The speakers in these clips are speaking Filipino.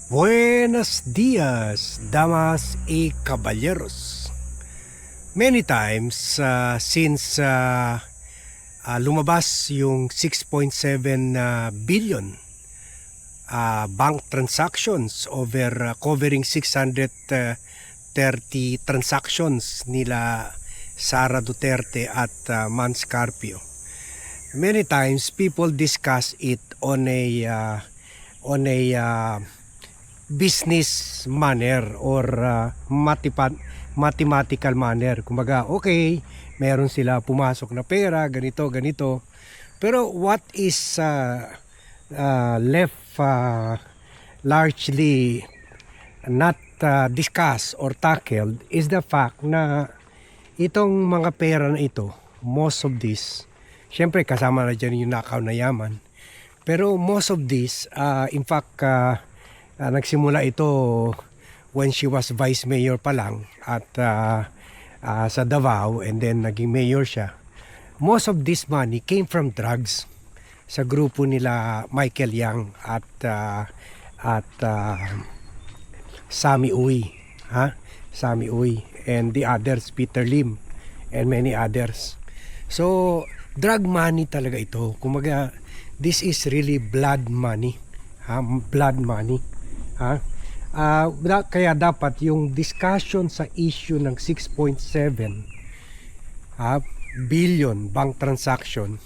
Buenos dias, damas y caballeros. Many times since lumabas yung 6.7 billion bank transactions covering 630 transactions nila Sara Duterte at Mans Carpio. Many times people discuss it on a business manner or mathematical manner. Kumbaga, okay, meron sila pumasok na pera, ganito, ganito. Pero what is left largely not discussed or tackled is the fact na itong mga pera na ito, most of this, syempre kasama na dyan yung nakaw na yaman. Pero most of this, in fact, nagsimula ito when she was vice mayor pa lang at sa Davao, and then naging mayor siya. Most of this money came from drugs sa grupo nila Michael Yang at Sammy Uy, Sammy Uy and the others, Peter Lim and many others. So drug money talaga ito. Kumaga, this is really blood money, blood money. Kaya dapat yung discussion sa issue ng 6.7 billion bank transaction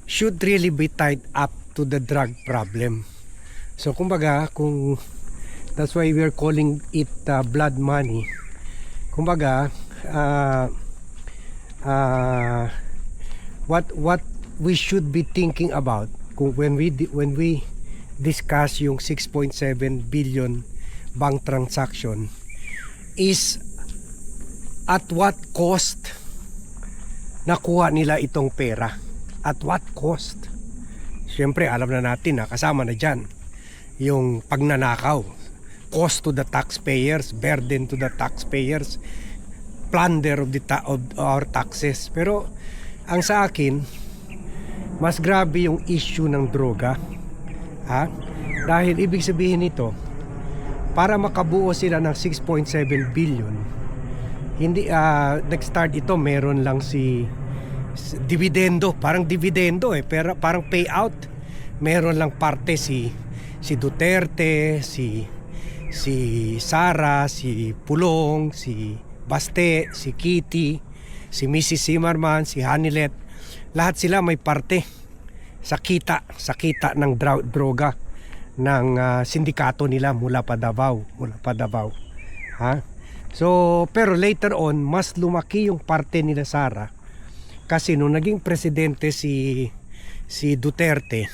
should really be tied up to the drug problem. So kumbaga, that's why we're calling it blood money. Kumbaga, what we should be thinking about when we discuss yung 6.7 billion bank transaction is at what cost nakuha nila itong pera. At what cost? Siyempre alam na natin na kasama na dyan yung pagnanakaw, cost to the taxpayers, burden to the taxpayers, plunder of our taxes. Pero ang sa akin, mas grabe yung issue ng droga. Dahil ibig sabihin nito, para makabuo sila ng 6.7 billion, hindi nag-start ito, meron lang si dividendo, parang dividendo pero parang payout. Meron lang parte si Duterte, si Sara, si Pulong, si Baste, si Kitty, si Mrs. Zimmerman, si Hanilet. Lahat sila may parte sa kita ng droga ng sindikato nila mula pa Davao. So pero later on mas lumaki yung parte nila Sara, kasi nung naging presidente si Duterte,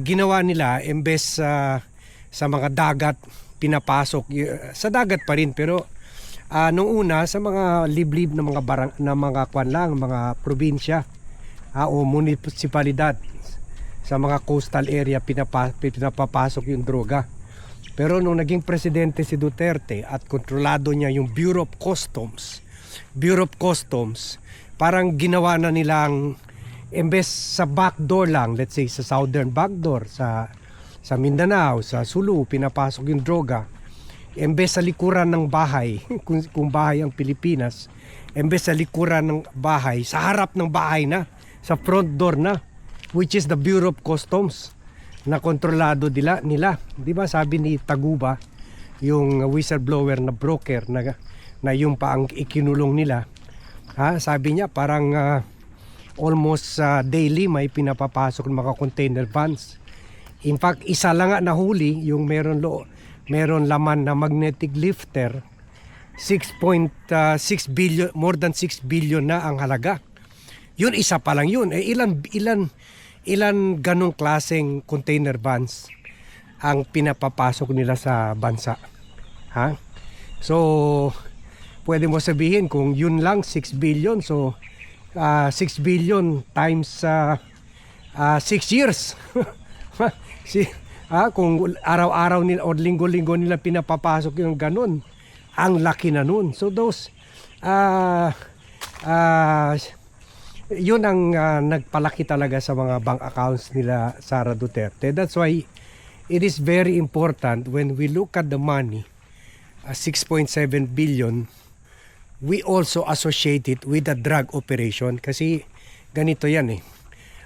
ginawa nila imbes sa mga dagat pinapasok sa dagat pa rin, pero nung una sa mga liblib na mga mga probinsya o munisipalidad, sa mga coastal area pinapapasok yung droga. Pero nung naging presidente si Duterte at kontrolado niya yung Bureau of Customs, parang ginawa na nilang imbes sa backdoor lang, let's say sa southern backdoor, sa Mindanao, sa Sulu pinapasok yung droga, imbes sa likuran ng bahay kung bahay ang Pilipinas, imbes sa likuran ng bahay, sa harap ng bahay na, sa front door na, which is the Bureau of Customs na kontrolado nila. Di ba sabi ni Taguba, yung whistleblower na broker na yung pa ang ikinulong nila, sabi niya parang almost daily may pinapapasok ng mga container vans. In fact, isa lang nga nahuli, yung meron laman na magnetic lifter, 6.6 billion, more than 6 billion na ang halaga. Yun, isa pa lang yun. Ilan ganong klaseng container vans ang pinapapasok nila sa bansa. So pwede mo sabihin kung yun lang 6 billion, so 6 billion times 6 years. Kung araw-araw nila o linggo-linggo nila pinapapasok yung ganon, ang laki na nun. So those yun ang nagpalaki talaga sa mga bank accounts nila Sara Duterte. That's why it is very important when we look at the money, 6.7 billion, we also associate it with the drug operation. Kasi ganito yan eh.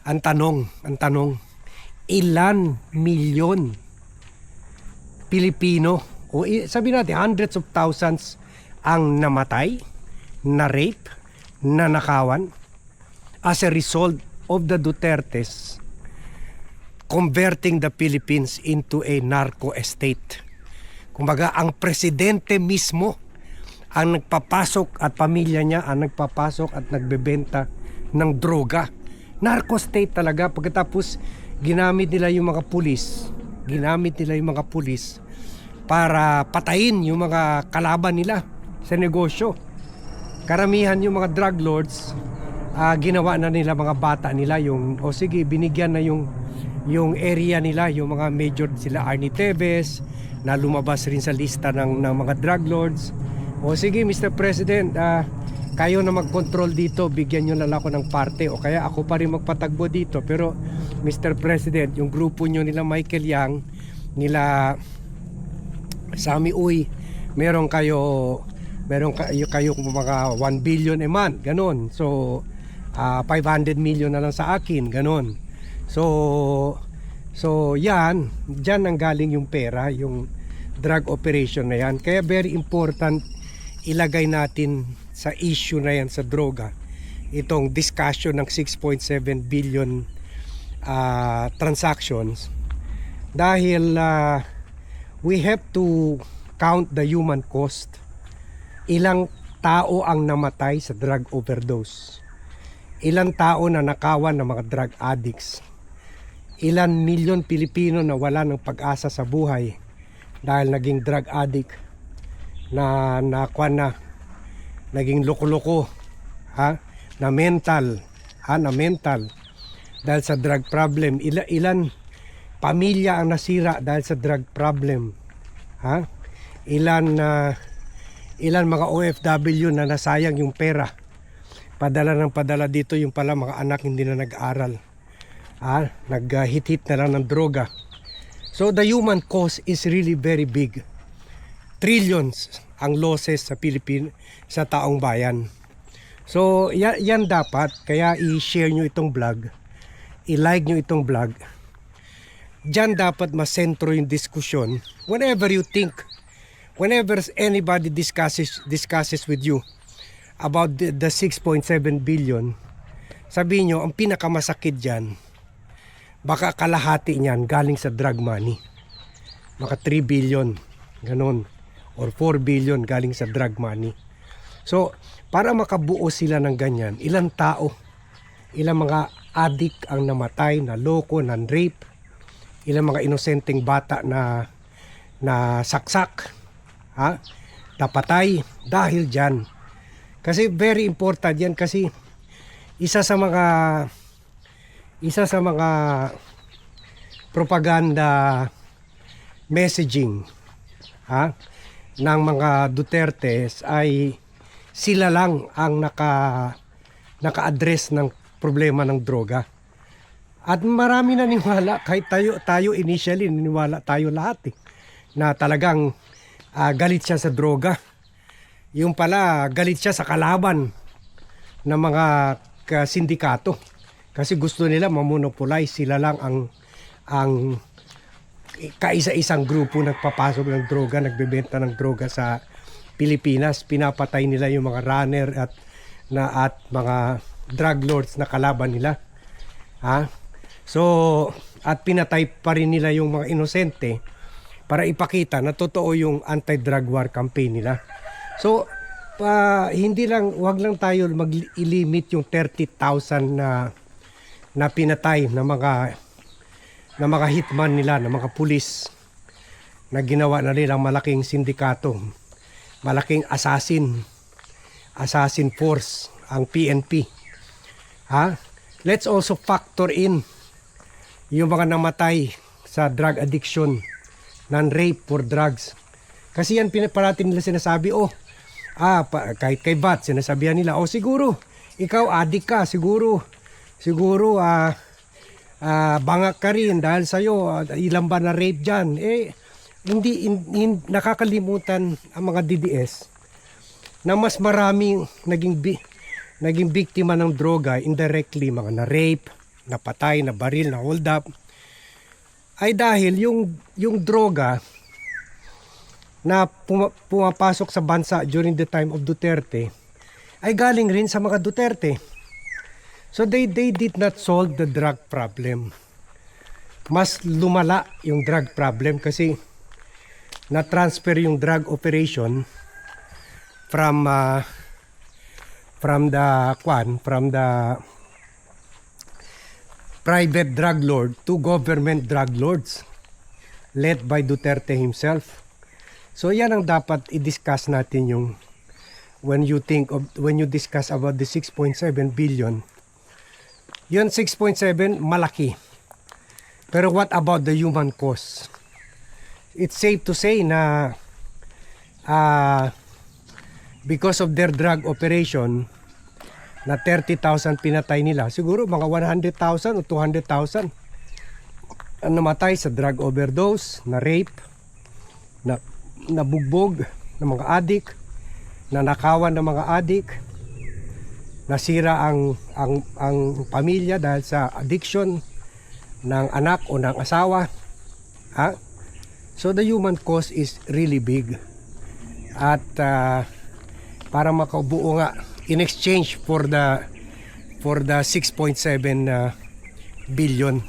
Ang tanong, ilan milyon Pilipino, o sabi natin hundreds of thousands ang namatay, na rape, na nakawan as a result of the Dutertes converting the Philippines into a narco state. Kumbaga, ang presidente mismo ang nagpapasok at pamilya niya ang nagpapasok at nagbebenta ng droga. Narco state talaga. Pagkatapos ginamit nila yung mga pulis para patayin yung mga kalaban nila sa negosyo. Karamihan yung mga drug lords, ginawa na nila mga bata nila yung, o sige, binigyan na yung area nila, yung mga major sila Arnie Teves na lumabas rin sa lista ng mga drug lords. O sige, Mr. President, kayo na mag-control dito, bigyan nyo lang ako ng parte, o kaya ako pa rin magpatagbo dito. Pero Mr. President, yung grupo nyo nila Michael Yang, nila Sammy Uy, meron kayo mga 1 billion a month, ganon. So 500 million na lang sa akin, ganon. So yan, dyan ang galing yung pera, yung drug operation na yan. Kaya very important ilagay natin sa issue na yan sa droga, itong discussion ng 6.7 billion transactions, dahil we have to count the human cost. Ilang tao ang namatay sa drug overdose, ilang tao na nakawan ng mga drug addicts, ilan milyon Pilipino na wala ng pag-asa sa buhay dahil naging drug addict, na naging loko-loko, na mental dahil sa drug problem. Ilan pamilya ang nasira dahil sa drug problem, ilan mga OFW na nasayang yung pera, padala dito, yung pala mga anak hindi na nag-aral, naghit-hit na lang ng droga. So the human cost is really very big. Trillions ang losses sa Pilipinas, sa taong bayan. So yan dapat, kaya i-share nyo itong vlog, i-like nyo itong vlog. Diyan dapat masentro yung diskusyon. Whenever you think, whenever anybody discusses with you about the 6.7 billion, sabihin nyo, ang pinakamasakit dyan, baka kalahati niyan galing sa drug money. Baka 3 billion, ganon, or 4 billion galing sa drug money. So, para makabuo sila ng ganyan, ilang tao, ilang mga addict ang namatay, na loko, na rape, ilang mga inosenteng bata na saksak, napatay dahil dyan. Kasi very important yan, kasi isa sa mga propaganda messaging ng mga Dutertes ay sila lang ang naka-address ng problema ng droga. At marami naniwala, kahit tayo initially naniwala tayo lahat na talagang galit siya sa droga. Yung pala galit siya sa kalaban ng mga sindikato, kasi gusto nila mamonopolize, sila lang ang kaisa-isang grupo nagpapasok ng droga, nagbebenta ng droga sa Pilipinas. Pinapatay nila yung mga runner at mga drug lords na kalaban nila. So, at pinatay pa rin nila yung mga inosente para ipakita na totoo yung anti-drug war campaign nila. So, wag lang tayo mag-limit yung 30,000 na pinatay na mga hitman nila, na mga pulis, na ginawa na nilang malaking sindikato, malaking assassin force, ang PNP. Let's also factor in yung mga namatay sa drug addiction, non-rape for drugs. Kasi yan parating nila sinasabi, kahit kay Bat, sinasabihan nila, siguro ikaw addict ka, siguro bangak ka rin dahil sa'yo, ilan ba na rape dyan? Hindi nakakalimutan ang mga DDS na mas maraming naging biktima ng droga indirectly, mga na-rape, napatay, na baril, na hold up, ay dahil yung droga na pumapasok sa bansa during the time of Duterte ay galing rin sa mga Duterte. So they did not solve the drug problem. Mas lumala yung drug problem kasi na-transfer yung drug operation from the private drug lord to government drug lords led by Duterte himself. So yan ang dapat i-discuss natin yung when you discuss about the 6.7 billion. Yun 6.7 malaki. Pero what about the human cost? It's safe to say na because of their drug operation na 30,000 pinatay nila, siguro mga 100,000 o 200,000 ang namatay sa drug overdose, na rape, na nabugbog ng mga adik, na nakawan ng mga adik, nasira ang pamilya dahil sa addiction ng anak o ng asawa. So the human cost is really big. At para makabuo nga in exchange for the 6.7 billion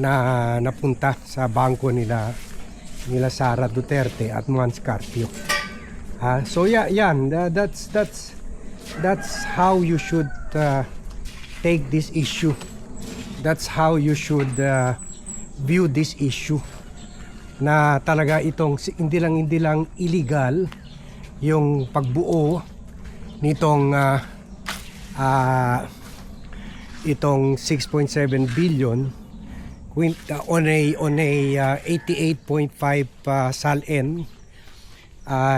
na napunta sa bangko nila Sara Duterte at Mans Carpio. So yan, that's how you should take this issue. That's how you should view this issue. Na talaga itong hindi lang illegal yung pagbuo nitong itong 6.7 billion on a 88.5 SALN.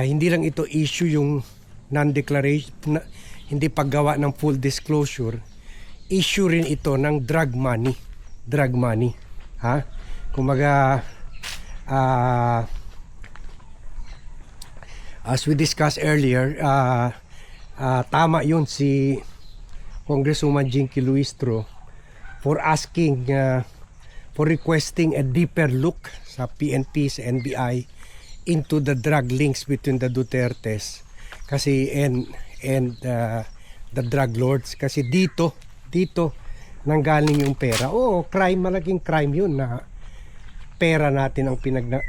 Hindi lang ito issue yung non-declaration, hindi paggawa ng full disclosure. Issue rin ito ng drug money. Kumaga as we discussed earlier, tama yun si Congresswoman Jinky Luistro for asking for requesting a deeper look sa PNP, sa NBI into the drug links between the Dutertes kasi and the drug lords, kasi dito nanggaling yung pera. Crime, malaking crime yun na pera natin ang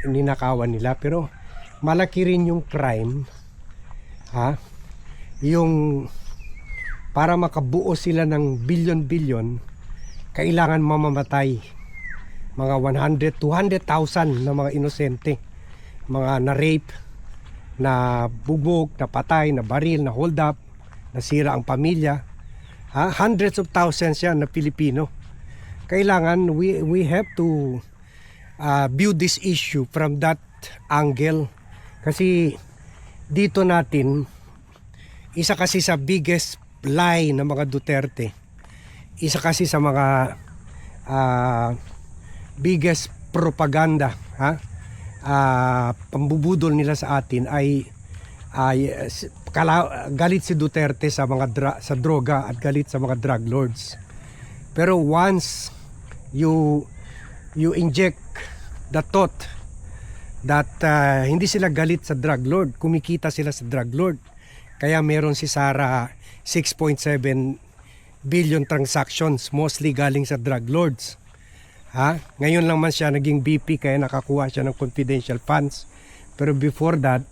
ninakawan nila, pero malaki rin yung crime yung para makabuo sila ng bilyon-bilyon, kailangan mamamatay mga 100,000-200,000 na mga inosente, mga na-rape, na bubog, na patay, na baril, na hold up, nasira ang pamilya. Hundreds of thousands yan na Pilipino. Kailangan we have to view this issue from that angle, kasi dito natin isa kasi sa biggest lie ng mga Duterte, isa kasi sa mga biggest propaganda, pambubudol nila sa atin ay galit si Duterte sa mga sa droga at galit sa mga drug lords. Pero once you inject the thought that hindi sila galit sa drug lord, kumikita sila sa drug lord, kaya meron si Sara 6.7 billion transactions, mostly galing sa drug lords. Ngayon lang man siya naging BP kaya nakakuha siya ng confidential funds. Pero before that,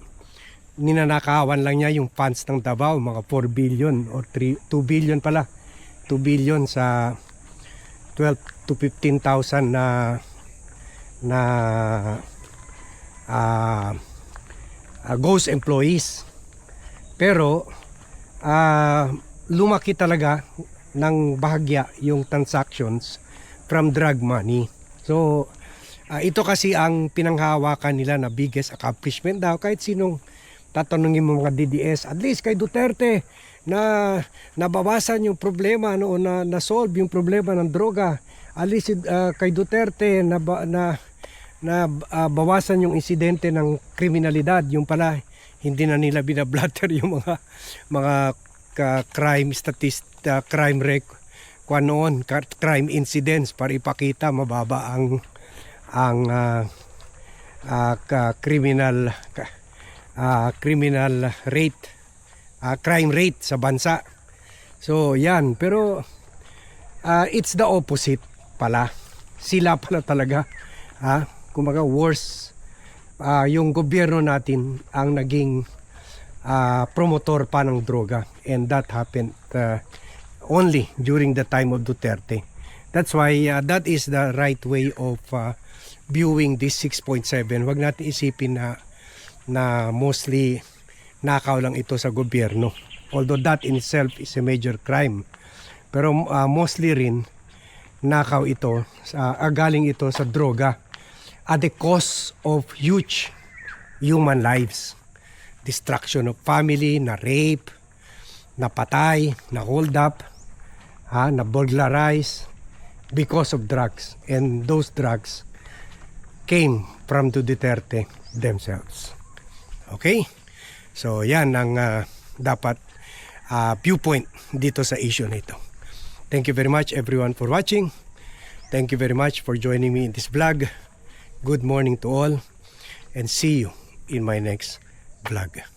ninanakawan lang niya yung funds ng Davao, mga 4 billion or 2 billion pala. 2 billion sa 12 to 15,000 na ghost employees. Pero lumaki talaga ng bahagya yung transactions from drug money. So ito kasi ang pinanghawakan nila na biggest accomplishment daw. Kahit sinong tatanungin mo mga DDS, at least kay Duterte na nabawasan yung problema, na solve yung problema ng droga. at least kay Duterte bawasan yung insidente ng kriminalidad. Yung pala hindi na nila binablatter yung mga crime crime crime incidents para ipakita mababa ang criminal rate, crime rate sa bansa. So yan, pero it's the opposite pala. Sila pala talaga, kumbaga worse, yung gobyerno natin ang naging promotor pa ng droga, and that happened only during the time of Duterte. That's why that is the right way of viewing this 6.7. Wag natin isipin na mostly nakaw lang ito sa gobyerno, although that in itself is a major crime. Pero mostly rin nakaw ito, galing ito sa droga at the cost of huge human lives. Destruction of family, na rape, na patay, na hold up, na burglarize because of drugs. And those drugs came from the Duterte themselves. Okay? So yan ang dapat viewpoint dito sa issue nito. Thank you very much everyone for watching. Thank you very much for joining me in this vlog. Good morning to all, and see you in my next vlog.